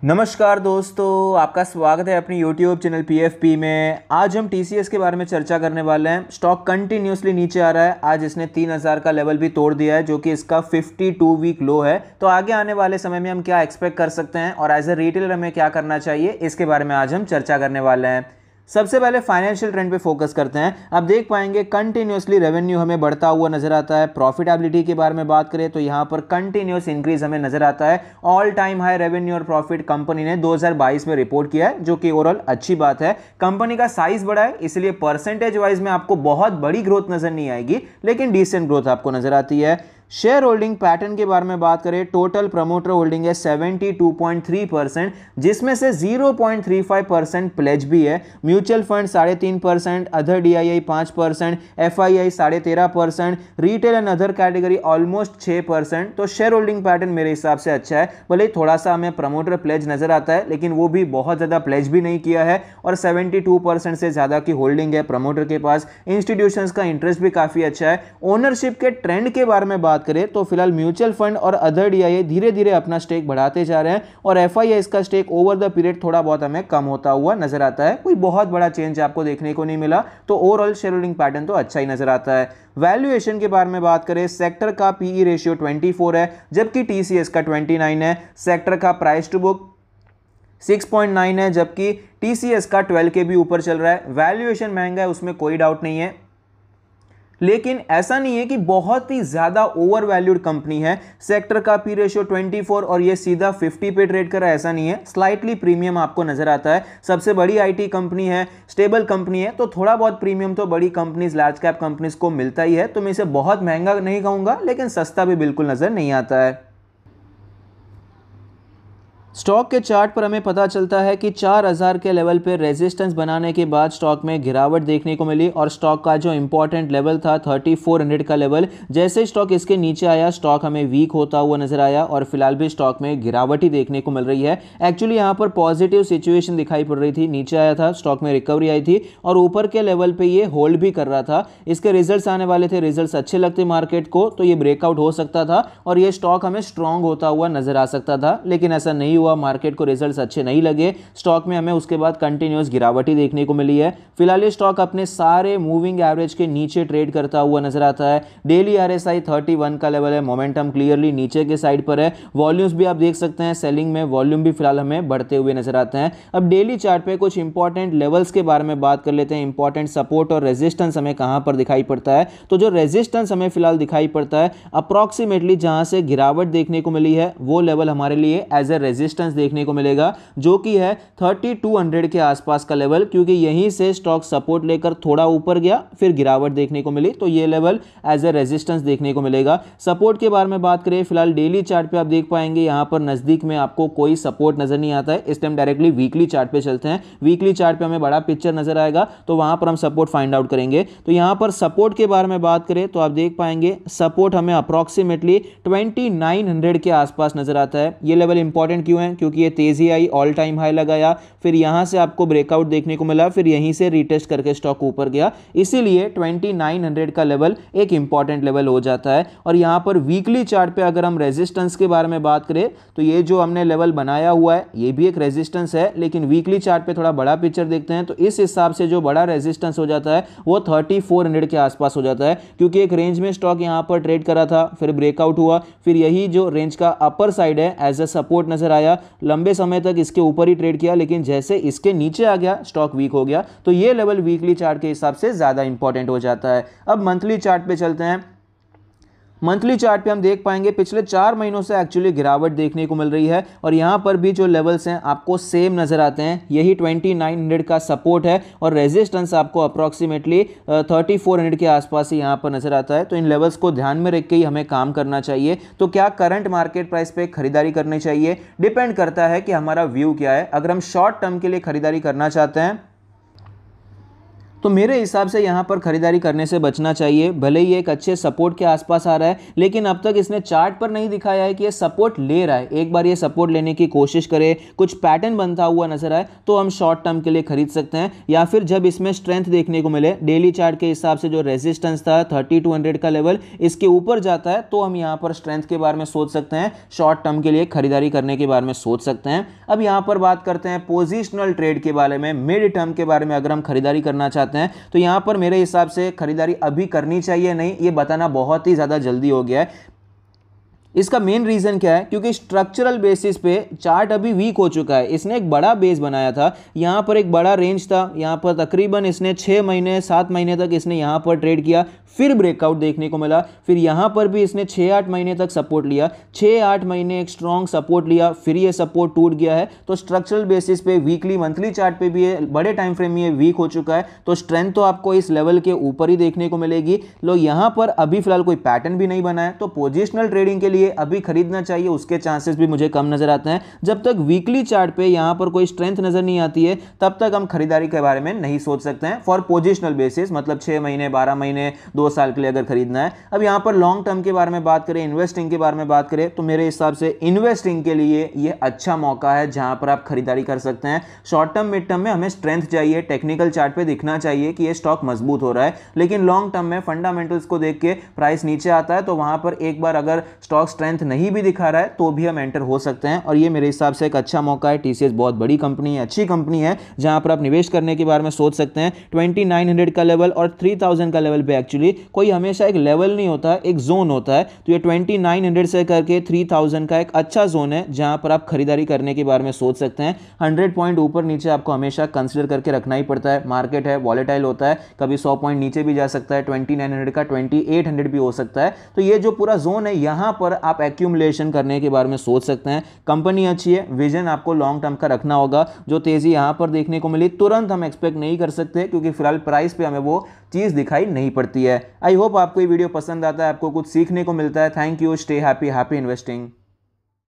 नमस्कार दोस्तों, आपका स्वागत है अपनी YouTube चैनल PFP में। आज हम TCS के बारे में चर्चा करने वाले हैं। स्टॉक कंटिन्यूसली नीचे आ रहा है। आज इसने 3000 का लेवल भी तोड़ दिया है, जो कि इसका 52 वीक लो है। तो आगे आने वाले समय में हम क्या एक्सपेक्ट कर सकते हैं और एज ए रिटेलर हमें क्या करना चाहिए, इसके बारे में आज हम चर्चा करने वाले हैं। सबसे पहले फाइनेंशियल ट्रेंड पे फोकस करते हैं। आप देख पाएंगे कंटिन्यूसली रेवेन्यू हमें बढ़ता हुआ नजर आता है। प्रॉफिटेबिलिटी के बारे में बात करें तो यहां पर कंटिन्यूस इंक्रीज हमें नजर आता है। ऑल टाइम हाई रेवेन्यू और प्रॉफिट कंपनी ने 2022 में रिपोर्ट किया है, जो कि ओवरऑल अच्छी बात है। कंपनी का साइज बड़ा है, इसलिए परसेंटेज वाइज में आपको बहुत बड़ी ग्रोथ नजर नहीं आएगी, लेकिन डिसेंट ग्रोथ आपको नजर आती है। शेयर होल्डिंग पैटर्न के बारे में बात करें, टोटल प्रमोटर होल्डिंग है 72.3%, जिसमें से 0.35% प्लेज भी है। Mutual fund 3.5%, other DII 5%, FII 13.5%, retail and other category almost 6%। तो शेयर होल्डिंग पैटर्न मेरे हिसाब से अच्छा है। भले थोड़ा सा हमें प्रमोटर प्लेज नजर आता है, लेकिन वो भी बहुत ज्यादा प्लेज भी नहीं किया है और 72% से ज्यादा की होल्डिंग है प्रमोटर के पास। इंस्टीट्यूशंस का इंटरेस्ट भी काफी अच्छा है। ओनरशिप के ट्रेंड के बारे में बात करें तो फिलहाल म्यूचुअल फंड और अदर DII धीरे धीरे अपना स्टेक बढ़ाते जा रहे हैं और FII का स्टेक ओवर द पीरियड थोड़ा बहुत हमें कम होता हुआ नजर आता है। कोई बहुत बड़ा चेंज आपको देखने को नहीं मिला, तो ओवरऑल शेयर होल्डिंग पैटर्न तो अच्छा ही नजर आता है। वैल्यूएशन के बारे में बात करें, सेक्टर का PE रेशियो 24 है, जबकि TCS का 29 है। सेक्टर का प्राइस टू बुक 6.9 है, जबकि TCS का 12 के भी ऊपर चल रहा है। वैल्यूएशन महंगा है, उसमें कोई डाउट नहीं है, लेकिन ऐसा नहीं है कि बहुत ही ज्यादा ओवर वैल्यूड कंपनी है। सेक्टर का P रेशियो 24 और ये सीधा 50 पे ट्रेड कर रहा है, ऐसा नहीं है। स्लाइटली प्रीमियम आपको नजर आता है। सबसे बड़ी IT कंपनी है, स्टेबल कंपनी है, तो थोड़ा बहुत प्रीमियम तो बड़ी कंपनीज, लार्ज कैप कंपनीज को मिलता ही है। तो मैं इसे बहुत महंगा नहीं कहूंगा, लेकिन सस्ता भी बिल्कुल नजर नहीं आता है। स्टॉक के चार्ट पर हमें पता चलता है कि 4000 के लेवल पे रेजिस्टेंस बनाने के बाद स्टॉक में गिरावट देखने को मिली और स्टॉक का जो इंपॉर्टेंट लेवल था 3400 का लेवल, जैसे स्टॉक इसके नीचे आया, स्टॉक हमें वीक होता हुआ नजर आया और फिलहाल भी स्टॉक में गिरावट ही देखने को मिल रही है। एक्चुअली यहाँ पर पॉजिटिव सिचुएशन दिखाई पड़ रही थी, नीचे आया था, स्टॉक में रिकवरी आई थी और ऊपर के लेवल पे ये होल्ड भी कर रहा था। इसके रिजल्ट्स आने वाले थे, रिजल्ट्स अच्छे लगते मार्केट को, तो ये ब्रेकआउट हो सकता था और ये स्टॉक हमें स्ट्रांग होता हुआ नजर आ सकता था, लेकिन ऐसा नहीं हुआ। मार्केट को रिजल्ट्स अच्छे नहीं लगे, स्टॉक में हमें उसके बाद कंटिन्यूअस गिरावट ही देखने को मिली है। फिलहाल ये स्टॉक अपने सारे मूविंग एवरेज के नीचे ट्रेड करता हुआ नजर आता है। डेली RSI 31 का लेवल है, मोमेंटम क्लियरली नीचे के साइड पर है। वॉल्यूम्स भी आप देख सकते हैं, सेलिंग में वॉल्यूम भी फिलहाल हमें बढ़ते हुए नजर आते हैं। अब डेली चार्ट पे कुछ इंपॉर्टेंट लेवल्स के बारे में बात कर लेते हैं। इंपॉर्टेंट सपोर्ट और रेजिस्टेंस हमें कहां पर दिखाई पड़ता है, तो जो रेजिस्टेंस हमें फिलहाल दिखाई पड़ता है, अप्रॉक्सीमेटली जहां से गिरावट देखने को मिली है, वो लेवल हमारे लिए एज ए रेजिस्टेंस देखने को मिलेगा, जो कि है 3200 के आसपास का लेवल, क्योंकि यहीं से स्टॉक सपोर्ट लेकर थोड़ा ऊपर गया, फिर गिरावट देखने को मिली, तो ये लेवल एज ए रेजिस्टेंस देखने को मिलेगा। सपोर्ट के बारे में बात करें, फिलहाल डेली चार्ट पे आप देख पाएंगे यहां पर नजदीक में आपको कोई सपोर्ट नजर नहीं आता है। इस टाइम डायरेक्टली वीकली चार्ट पे चलते हैं। वीकली चार्ट पे हमें बड़ा पिक्चर नजर आएगा, तो वहां पर हम सपोर्ट फाइंड आउट करेंगे। तो यहां पर सपोर्ट के बारे में बात करें तो आप देख पाएंगे सपोर्ट हमें अप्रॉक्सीमेटली 2900 के आसपास नजर आता है। ये लेवल इंपॉर्टेंट क्यों है, क्योंकि ये तेजी आई, ऑल टाइम हाई लगाया, फिर यहां से आपको ब्रेकआउट देखने को मिला, फिर यहीं से रीटेस्ट करके स्टॉक ऊपर गया, इसीलिए 2900 का लेवल एक इंपॉर्टेंट लेवल हो जाता है। और यहां पर वीकली चार्ट पे अगर हम रेजिस्टेंस के बारे में बात करें तो ये जो हमने लेवल बनाया हुआ है, ये भी एक रेजिस्टेंस है, लेकिन वीकली चार्ट पे थोड़ा बड़ा पिक्चर देखते हैं तो इस हिसाब से जो बड़ा रेजिस्टेंस हो जाता है वो 3400 के आसपास हो जाता है, क्योंकि एक रेंज में स्टॉक यहां पर ट्रेड करा था, फिर ब्रेकआउट हुआ, फिर यही जो रेंज का अपर साइड है एज ए सपोर्ट नजर आया, लंबे समय तक इसके ऊपर ही ट्रेड किया, लेकिन जैसे इसके नीचे आ गया स्टॉक वीक हो गया, तो ये लेवल वीकली चार्ट के हिसाब से ज्यादा इंपॉर्टेंट हो जाता है। अब मंथली चार्ट पे चलते हैं। मंथली चार्ट पे हम देख पाएंगे पिछले 4 महीनों से एक्चुअली गिरावट देखने को मिल रही है और यहां पर भी जो लेवल्स हैं आपको सेम नजर आते हैं। यही 2900 का सपोर्ट है और रेजिस्टेंस आपको अप्रॉक्सीमेटली 3400 के आसपास ही यहां पर नजर आता है। तो इन लेवल्स को ध्यान में रख के ही हमें काम करना चाहिए। तो क्या करंट मार्केट प्राइस पे खरीदारी करनी चाहिए, डिपेंड करता है कि हमारा व्यू क्या है। अगर हम शॉर्ट टर्म के लिए खरीदारी करना चाहते हैं तो मेरे हिसाब से यहाँ पर खरीदारी करने से बचना चाहिए। भले ही एक अच्छे सपोर्ट के आसपास आ रहा है, लेकिन अब तक इसने चार्ट पर नहीं दिखाया है कि ये सपोर्ट ले रहा है। एक बार ये सपोर्ट लेने की कोशिश करे, कुछ पैटर्न बनता हुआ नजर आए तो हम शॉर्ट टर्म के लिए खरीद सकते हैं, या फिर जब इसमें स्ट्रेंथ देखने को मिले, डेली चार्ट के हिसाब से जो रेजिस्टेंस था 3200 का लेवल, इसके ऊपर जाता है तो हम यहाँ पर स्ट्रेंथ के बारे में सोच सकते हैं, शॉर्ट टर्म के लिए खरीदारी करने के बारे में सोच सकते हैं। अब यहाँ पर बात करते हैं पोजिशनल ट्रेड के बारे में, मिड टर्म के बारे में। अगर हम खरीदारी करना चाहते हैं तो यहां पर मेरे हिसाब से खरीदारी अभी करनी चाहिए नहीं, ये बताना बहुत ही ज्यादा जल्दी हो गया है। इसका मेन रीजन क्या है, क्योंकि स्ट्रक्चरल बेसिस पे चार्ट अभी वीक हो चुका है। इसने एक बड़ा बेस बनाया था, यहां पर एक बड़ा रेंज था, यहां पर तकरीबन इसने 6 महीने 7 महीने तक इसने यहां पर ट्रेड किया, फिर ब्रेकआउट देखने को मिला, फिर यहां पर भी इसने 6-8 महीने तक सपोर्ट लिया, 6-8 महीने एक स्ट्रॉन्ग सपोर्ट लिया, फिर ये सपोर्ट टूट गया है। तो स्ट्रक्चरल बेसिस पे वीकली मंथली चार्ट पे भी ये बड़े टाइम फ्रेम में ये वीक हो चुका है। तो स्ट्रेंथ तो आपको इस लेवल के ऊपर ही देखने को मिलेगी। लो यहां पर अभी फिलहाल कोई पैटर्न भी नहीं बना है, तो पोजिशनल ट्रेडिंग के लिए अभी खरीदना चाहिए, उसके चांसेस भी मुझे कम नजर आते हैं। जब तक वीकली चार्ट पे यहां पर कोई स्ट्रेंथ नजर नहीं आती है, तब तक हम खरीदारी के बारे में नहीं सोच सकते हैं फॉर पोजिशनल बेसिस, मतलब 6 महीने 12 महीने 2 साल के लिए अगर खरीदना है। अब यहां पर लॉन्ग टर्म के बारे में बात करें, इन्वेस्टिंग के बारे में बात करें, तो मेरे हिसाब से इन्वेस्टिंग के लिए यह अच्छा मौका है जहां पर आप खरीदारी कर सकते हैं। शॉर्ट टर्म मिड टर्म में हमें स्ट्रेंथ चाहिए, टेक्निकल चार्ट पे दिखना चाहिए कि यह स्टॉक मजबूत हो रहा है, लेकिन लॉन्ग टर्म में फंडामेंटल्स को देख के प्राइस नीचे आता है, तो वहां पर एक बार अगर स्टॉक स्ट्रेंथ नहीं भी दिखा रहा है तो भी हम एंटर हो सकते हैं। और ये मेरे हिसाब से एक अच्छा मौका है। टीसीएस बहुत बड़ी कंपनी है, अच्छी कंपनी है, जहां पर आप निवेश करने के बारे में सोच सकते हैं। 2900 का लेवल और 3000 का लेवल पे एक्चुअली कोई हमेशा एक लेवल नहीं होता, एक जोन होता है। तो ये 2900 से करके 3000 का एक अच्छा जोन है जहां पर आप खरीदारी करने के बारे में सोच सकते हैं। 100 पॉइंट ऊपर नीचे आपको हमेशा कंसिडर करके रखना ही पड़ता है। मार्केट है, वॉलेटाइल होता है, कभी 100 पॉइंट नीचे भी जा सकता है, 2900 का 2800 भी हो सकता है। तो ये जो पूरा जोन है, यहां पर आप एक्यूमुलेशन करने के बारे में सोच सकते हैं। कंपनी अच्छी है, विजन आपको लॉन्ग टर्म का रखना होगा। जो तेजी यहां पर देखने को मिली तुरंत हम एक्सपेक्ट नहीं कर सकते, क्योंकि फिलहाल प्राइस पे हमें वो चीज दिखाई नहीं पड़ती है। आई होप आपको ये वीडियो पसंद आता है, आपको कुछ सीखने को मिलता है। Thank you, stay happy, happy investing.